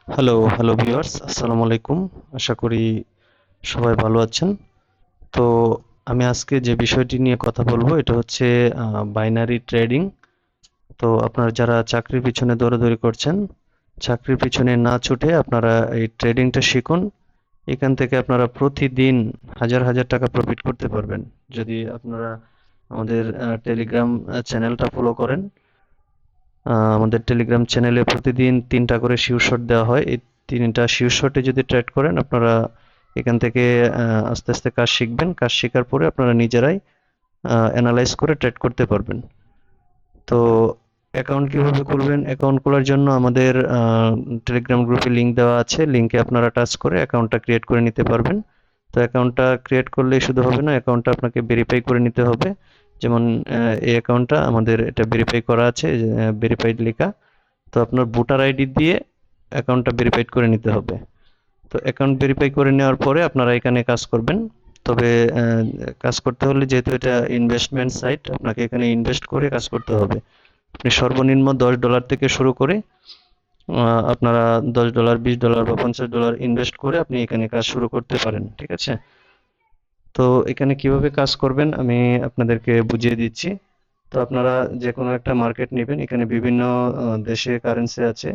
Hello viewers, আসসালামু আলাইকুম। আশা করি সবাই ভালো আছেন। তো আমি আজকে যে বিষয়টি নিয়ে কথা বলবো এটা হচ্ছে বাইনারি ট্রেডিং। তো আপনারা যারা চাকরির পিছনে দৌড়াদৌড়ি করছেন, চাকরির পিছনে না ছুটে আপনারা এই ট্রেডিংটা শিখুন। এখান থেকে আপনারা প্রতিদিন হাজার হাজার টাকা প্রফিট করতে পারবেন যদি আপনারা আমাদের টেলিগ্রাম চ্যানেলটা ফলো করেন। আমাদের টেলিগ্রাম চ্যানেলে প্রতিদিন 3টা করে শিওরশট দেওয়া হয়। এই 3টা শিওরশটে যদি ট্রেড করেন আপনারা এখান থেকে আস্তে আস্তে কাজ শিখবেন। কাজ শেখার পরে আপনারা নিজেরাই অ্যানালাইজ করে ট্রেড করতে পারবেন। তো অ্যাকাউন্ট কিভাবে করবেন? অ্যাকাউন্ট খোলার জন্য আমাদের টেলিগ্রাম গ্রুপে লিংক দেওয়া আছে। লিংকে আপনারা টাচ করে অ্যাকাউন্টটা ক্রিয়েট করে নিতে পারবেন। তো অ্যাকাউন্টটা ক্রিয়েট করলেই শুধু হবে না, অ্যাকাউন্টটা আপনাকে ভেরিফাই করে নিতে হবে। যেমন এই অ্যাকাউন্টটা আমাদের এটা ভেরিফাই করা আছে, ভেরিফাইড লেখা। তো আপনার ভোটার আইডি দিয়ে অ্যাকাউন্টটা ভেরিফাইড করে নিতে হবে। তো অ্যাকাউন্ট ভেরিফাই করে নেওয়ার পরে আপনারা এখানে কাজ করবেন। তবে কাজ করতে হলে যেহেতু এটা ইনভেস্টমেন্ট সাইট, আপনাকে এখানে ইনভেস্ট করে কাজ করতে হবে। আপনি সর্বনিম্ন $10 থেকে শুরু করে আপনারা $10, $20 বা $50 ইনভেস্ট করে আপনি এখানে কাজ শুরু করতে পারেন। ঠিক আছে? তো এখানে কিভাবে কাজ করবেন আমি আপনাদেরকে বুঝিয়ে দিচ্ছি। তো আপনারা যে কোনো একটা মার্কেট নেবেন। এখানে বিভিন্ন দেশে কারেন্সি আছে,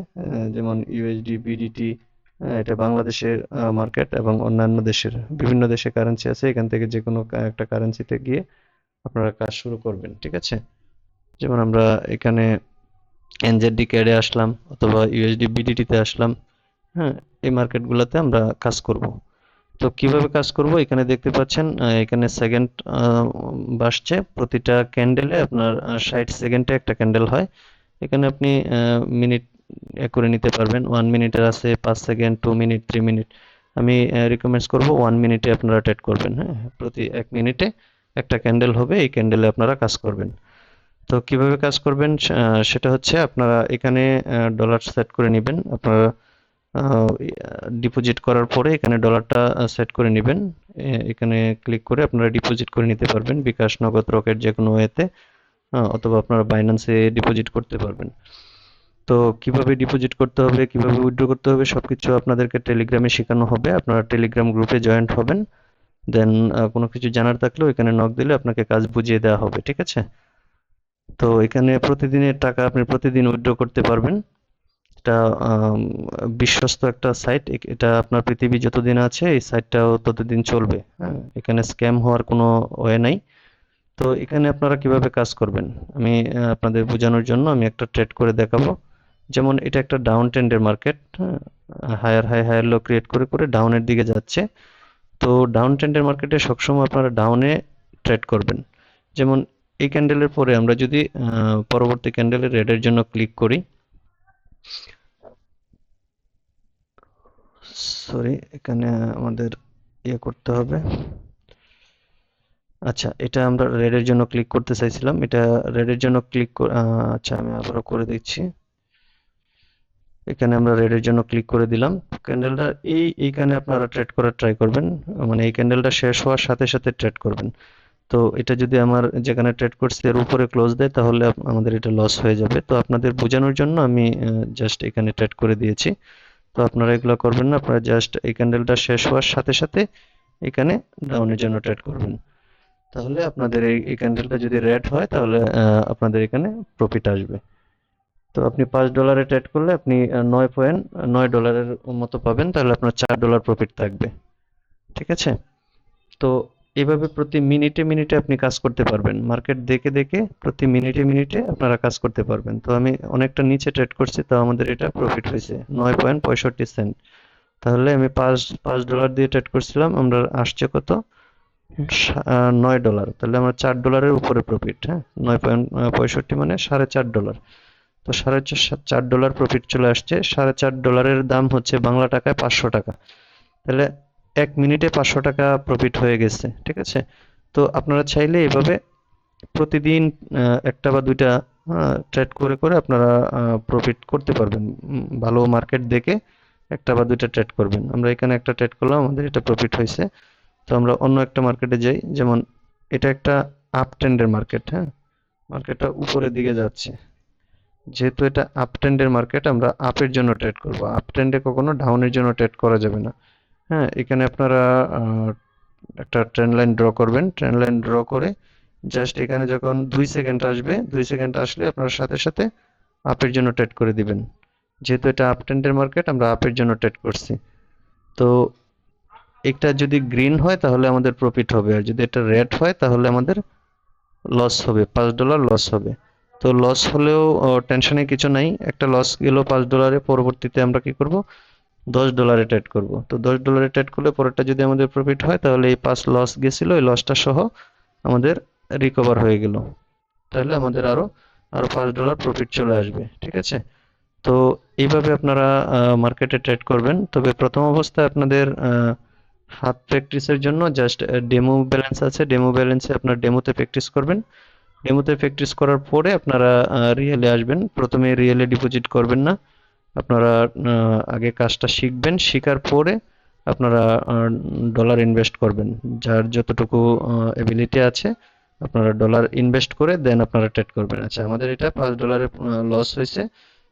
যেমন ইউএসডি, বিডিটি। এটা বাংলাদেশের মার্কেট এবং অন্যান্য দেশের বিভিন্ন দেশে কারেন্সি আছে। এখান থেকে যে কোনো একটা কারেন্সিতে গিয়ে আপনারা কাজ শুরু করবেন। ঠিক আছে? যেমন আমরা এখানে এনজেডি ক্যাডে আসলাম অথবা ইউএসডি বিডিটিতে আসলাম। হ্যাঁ, এই মার্কেটগুলোতে আমরা কাজ করব। তো কিভাবে কাজ করব এখানে দেখতে পাচ্ছেন, এখানে সেকেন্ড বাসছে। প্রতিটা ক্যান্ডেলে আপনার 60 সেকেন্ডে একটা ক্যান্ডেল হয়। এখানে আপনি মিনিট করে নিতে পারবেন। 1 মিনিটের আছে, 5 সেকেন্ড, 2 মিনিট, 3 মিনিট। আমি রিকমেন্ড করব 1 মিনিটে আপনারা ট্রেড করবেন। হ্যাঁ, প্রতি 1 মিনিটে একটা ক্যান্ডেল হবে, এই ক্যান্ডেলে আপনারা কাজ করবেন। তো কিভাবে কাজ করবেন সেটা হচ্ছে আপনারা এখানে ডলার সেট করে নেবেন। আপনারা ডিপোজিট করার পরে এখানে ডলারটা সেট করে নেবেন। এখানে ক্লিক করে আপনারা ডিপোজিট করে নিতে পারবেন বিকাশ, নগদ, রকেট যে কোনো ওয়েতে, অথবা আপনারা বাইন্যান্সে ডিপোজিট করতে পারবেন। তো কিভাবে ডিপোজিট করতে হবে, কিভাবে উইথড্র করতে হবে সবকিছু আপনাদেরকে টেলিগ্রামে শেখানো হবে। আপনারা টেলিগ্রাম গ্রুপে জয়েন্ট হবেন। দেন কোনো কিছু জানার থাকলেও এখানে নক দিলে আপনাকে কাজ বুঝিয়ে দেওয়া হবে। ঠিক আছে? তো এখানে প্রতিদিনের টাকা আপনি প্রতিদিন উইথড্র করতে পারবেন। এটা আম, বিশ্বস্ত একটা সাইট। এটা আপনার পৃথিবী যতদিন আছে এই সাইটটাও ততদিন চলবে। হ্যাঁ, এখানে স্ক্যাম হওয়ার কোনো ওয়ে নাই। তো এখানে আপনারা কিভাবে কাজ করবেন আমি আপনাদের বোঝানোর জন্য আমি একটা ট্রেড করে দেখাবো। যেমন এটা একটা ডাউন ট্রেন্ডের মার্কেট। হ্যাঁ, higher high higher low create করে করে ডাউনের দিকে যাচ্ছে। তো ডাউন ট্রেন্ডের মার্কেটে সবসময় আপনারা ডাউনে ট্রেড করবেন। যেমন এই ক্যান্ডেলের পরে আমরা যদি পরবর্তী ক্যান্ডেলের রেডের জন্য ক্লিক করি। সরি, এখানে আমাদের করতে হবে। আচ্ছা, এটা আমরা রেডের জন্য ক্লিক করতে চাইছিলাম। এটা রেডের জন্য আচ্ছা, আমি আবারও করে দিচ্ছি। এখানে আমরা রেডের জন্য ক্লিক করে দিলাম। ক্যান্ডেলটা এইখানে আপনারা ট্রেড করার ট্রাই করবেন। মানে এই ক্যান্ডেলটা শেষ হওয়ার সাথে সাথে ট্রেড করবেন। তো এটা যদি আমার যেখানে ট্রেড করছি এর উপরে ক্লোজ দেয় তাহলে আমাদের এটা লস হয়ে যাবে। তো আপনাদের বোঝানোর জন্য আমি জাস্ট এখানে ট্রেড করে দিয়েছি। তো আপনারা এগুলো করবেন না, আপনারা জাস্ট এই ক্যান্ডেলটা শেষ হওয়ার সাথে সাথে এখানে ডাউনের জন্য ট্রেড করবেন। তাহলে আপনাদের এই ক্যান্ডেলটা যদি রেড হয় তাহলে আপনাদের এখানে প্রফিট আসবে। তো আপনি $5 ট্রেড করলে আপনি 9.9 ডলারের মতো পাবেন, তাহলে আপনার $4 প্রফিট থাকবে। ঠিক আছে? তো এভাবে প্রতি মিনিটে মিনিটে আপনি কাজ করতে পারবেন। মার্কেট দেখে দেখে প্রতি মিনিটে মিনিটে আপনারা কাজ করতে পারবেন। তো আমি অনেকটা নিচে ট্রেড করছি, তো আমাদের এটা প্রফিট হয়েছে 9.65 সেন্ট। তাহলে আমি পাঁচ পাঁচ ডলার দিয়ে ট্রেড করছিলাম, আমরা আসছে কত? $9। তাহলে আমরা $4 উপরে প্রফিট। হ্যাঁ, 9.65 মানে $4.5। তো $4.5 প্রফিট চলে আসছে। $4.5 দাম হচ্ছে বাংলা টাকায় 500 টাকা। তাহলে 1 মিনিটে 500 টাকা প্রফিট হয়ে গেছে। ঠিক আছে? তো আপনারা চাইলে এভাবে প্রতিদিন একটা বা দুইটা ট্রেড করে করে আপনারা প্রফিট করতে পারবেন। ভালো মার্কেট দেখে একটা বা দুইটা ট্রেড করবেন। আমরা এখানে একটা ট্রেড করলাম, আমাদের এটা প্রফিট হয়েছে। তো আমরা অন্য একটা মার্কেটে যাই। যেমন এটা একটা আপ ট্রেন্ডের মার্কেট। হ্যাঁ, মার্কেটটা উপরের দিকে যাচ্ছে। যেহেতু এটা আপ ট্রেন্ডের মার্কেট, আমরা আপের জন্য ট্রেড করব। আপ ট্রেন্ডে কখনো ডাউনের জন্য ট্রেড করা যাবে না। হ্যাঁ, এখানে আপনারা একটা ট্রেন্ড লাইন ড্র করবেন। ট্রেন্ড লাইন ড্র করে জাস্ট এখানে যখন 2 সেকেন্ড আসবে, 2 সেকেন্ড আসলে আপনারা সাথে সাথে আপের জন্য ট্রেড করে দিবেন। যেহেতু এটা আপ ট্রেন্ডের মার্কেট, আমরা আপের জন্য ট্রেড করছি। তো এটা যদি গ্রিন হয় তাহলে আমাদের প্রফিট হবে, আর যদি এটা রেড হয় তাহলে আমাদের লস হবে, $5 লস হবে। তো লস হলেও টেনশনে কিছু নাই, একটা লস গেল $5, পরবর্তীতে আমরা কি করব, $10 ট্রেড করব। তো $10 ট্রেড করলে পরেরটা যদি আমাদের প্রফিট হয় তাহলে এই 5 লস গেছিল, এই লসটা সহ আমাদের রিকভার হয়ে গেল। তাহলে আমাদের আরো আরো $5 প্রফিট চলে আসবে, ঠিক আছে? তো এইভাবে আপনারা মার্কেটে ট্রেড করবেন। তবে প্রথম অবস্থায় আপনাদের হাত প্র্যাকটিসের জন্য জাস্ট ডেমো ব্যালেন্স আছে, ডেমো ব্যালেন্সে আপনার ডেমোতে প্র্যাকটিস করবেন। ডেমোতে প্র্যাকটিস করার পরে আপনারা রিয়েলে আসবেন। প্রথমে রিয়েলে ডিপোজিট করবেন না, আপনারা আগে কাজটা শিখবেন, শেখার পরে আপনারা ডলার ইনভেস্ট করবেন। যার যতটুকু এবিলিটি আছে আপনারা ডলার ইনভেস্ট করে দেন আপনারা ট্রেড করবেন। আচ্ছা, আমাদের এটা $5 লস হয়েছে।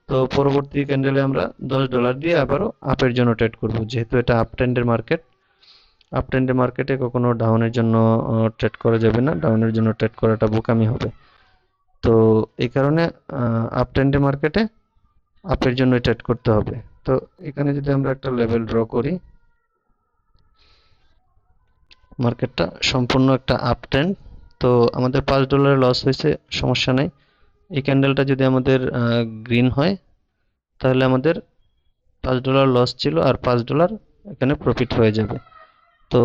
তো পরবর্তী ক্যান্ডেলে আমরা $10 দিয়ে আবারও আপের জন্য ট্রেড করব, যেহেতু এটা আপ ট্রেন্ডের মার্কেট। আপ ট্রেন্ডের মার্কেটে কখনো ডাউনের জন্য ট্রেড করা যাবে না, ডাউনের জন্য ট্রেড করাটা বোকামি হবে। তো এই কারণে আপ ট্রেন্ডের মার্কেটে আপের জন্য ট্রেড করতে হবে। তো এখানে যদি আমরা একটা লেভেল ড্র করি, মার্কেটটা সম্পূর্ণ একটা আপ ট্রেন্ড। তো আমাদের $5 লস হয়েছে, সমস্যা নাই। এই ক্যান্ডেলটা যদি আমাদের গ্রিন হয় তাহলে আমাদের $5 লস ছিল আর $5 এখানে প্রফিট হয়ে যাবে। তো